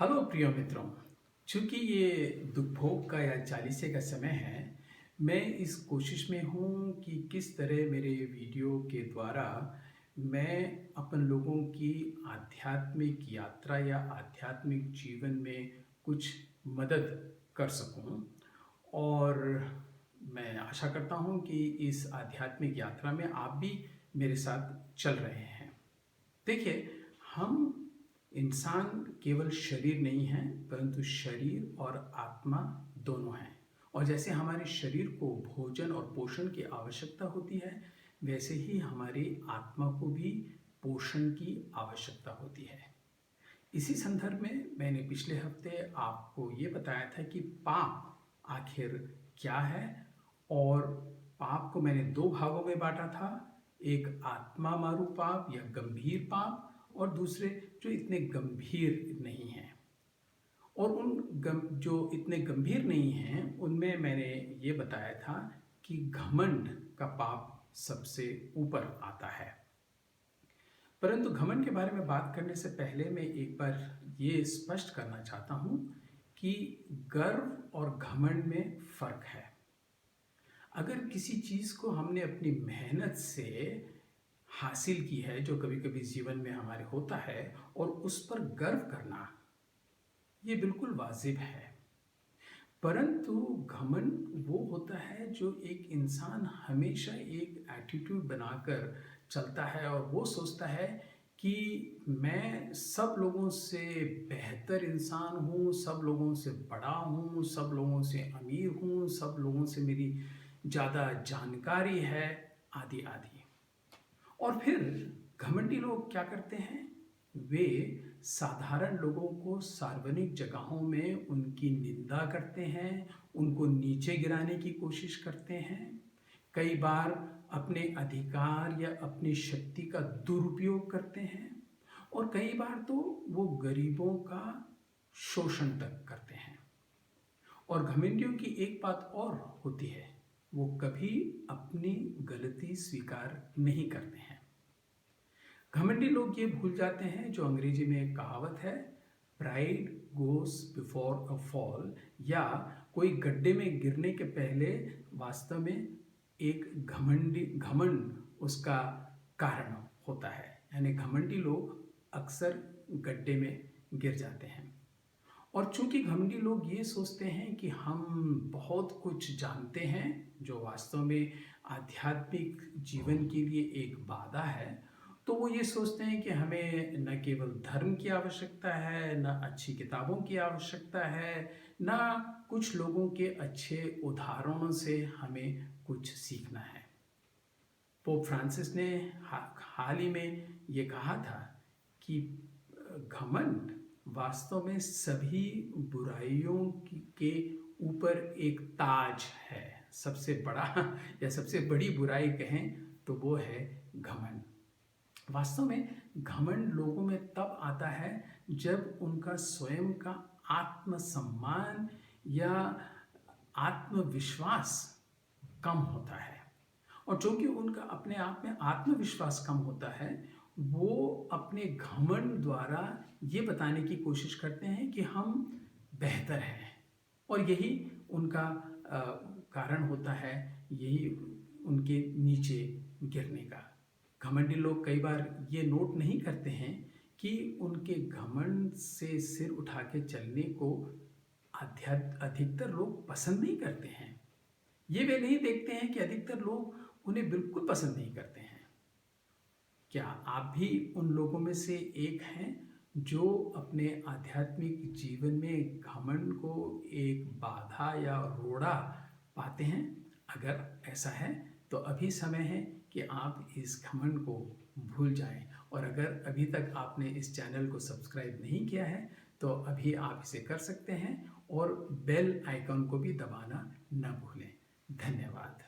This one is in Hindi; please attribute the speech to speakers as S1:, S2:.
S1: हेलो प्रिय मित्रों। चूंकि ये दुखभोग का या चालीसे का समय है, मैं इस कोशिश में हूँ कि किस तरह मेरे वीडियो के द्वारा मैं अपन लोगों की आध्यात्मिक यात्रा या आध्यात्मिक जीवन में कुछ मदद कर सकूं। और मैं आशा करता हूँ कि इस आध्यात्मिक यात्रा में आप भी मेरे साथ चल रहे हैं। देखिए, हम इंसान केवल शरीर नहीं है, परंतु शरीर और आत्मा दोनों हैं। और जैसे हमारे शरीर को भोजन और पोषण की आवश्यकता होती है, वैसे ही हमारी आत्मा को भी पोषण की आवश्यकता होती है। इसी संदर्भ में मैंने पिछले हफ्ते आपको ये बताया था कि पाप आखिर क्या है। और पाप को मैंने दो भागों में बांटा था, एक आत्मा मारू पाप या गंभीर पाप, और दूसरे जो इतने गंभीर नहीं हैं। और जो इतने गंभीर नहीं हैं उनमें मैंने ये बताया था कि घमंड का पाप सबसे ऊपर आता है। परंतु घमंड के बारे में बात करने से पहले मैं एक बार ये स्पष्ट करना चाहता हूँ कि गर्व और घमंड में फर्क है। अगर किसी चीज़ को हमने अपनी मेहनत से हासिल की है, जो कभी कभी जीवन में हमारे होता है, और उस पर गर्व करना ये बिल्कुल वाजिब है। परंतु घमंड वो होता है जो एक इंसान हमेशा एक एटीट्यूड बनाकर चलता है और वो सोचता है कि मैं सब लोगों से बेहतर इंसान हूँ, सब लोगों से बड़ा हूँ, सब लोगों से अमीर हूँ, सब लोगों से मेरी ज़्यादा जानकारी है, आदि आदि। और फिर घमंडी लोग क्या करते हैं, वे साधारण लोगों को सार्वजनिक जगहों में उनकी निंदा करते हैं, उनको नीचे गिराने की कोशिश करते हैं। कई बार अपने अधिकार या अपनी शक्ति का दुरुपयोग करते हैं, और कई बार तो वो गरीबों का शोषण तक करते हैं। और घमंडियों की एक बात और होती है, वो कभी अपनी गलती स्वीकार नहीं करते हैं। घमंडी लोग ये भूल जाते हैं जो अंग्रेजी में एक कहावत है, pride goes before a fall, या कोई गड्ढे में गिरने के पहले वास्तव में एक घमंड उसका कारण होता है। यानी घमंडी लोग अक्सर गड्ढे में गिर जाते हैं। और चूंकि घमंडी लोग ये सोचते हैं कि हम बहुत कुछ जानते हैं, जो वास्तव में आध्यात्मिक जीवन के लिए एक बाधा है, तो वो ये सोचते हैं कि हमें न केवल धर्म की आवश्यकता है, न अच्छी किताबों की आवश्यकता है, न कुछ लोगों के अच्छे उदाहरणों से हमें कुछ सीखना है। पोप फ्रांसिस ने हाल ही में ये कहा था कि घमंड वास्तव में सभी बुराइयों के ऊपर एक ताज है। सबसे बड़ा या सबसे बड़ी बुराई कहें तो वो है घमंड। वास्तव में घमंड लोगों में तब आता है जब उनका स्वयं का आत्मसम्मान या आत्मविश्वास कम होता है। और चूंकि उनका अपने आप में आत्मविश्वास कम होता है, वो अपने घमंड द्वारा ये बताने की कोशिश करते हैं कि हम बेहतर हैं। और यही उनका कारण होता है, यही उनके नीचे गिरने का। घमंडी लोग कई बार ये नोट नहीं करते हैं कि उनके घमंड से सिर उठा के चलने को अधिकतर लोग पसंद नहीं करते हैं। ये वे नहीं देखते हैं कि अधिकतर लोग उन्हें बिल्कुल पसंद नहीं करते हैं। क्या आप भी उन लोगों में से एक हैं जो अपने आध्यात्मिक जीवन में घमंड को एक बाधा या रोड़ा पाते हैं? अगर ऐसा है तो अभी समय है कि आप इस घमंड को भूल जाएं। और अगर अभी तक आपने इस चैनल को सब्सक्राइब नहीं किया है तो अभी आप इसे कर सकते हैं, और बेल आइकन को भी दबाना न भूलें। धन्यवाद।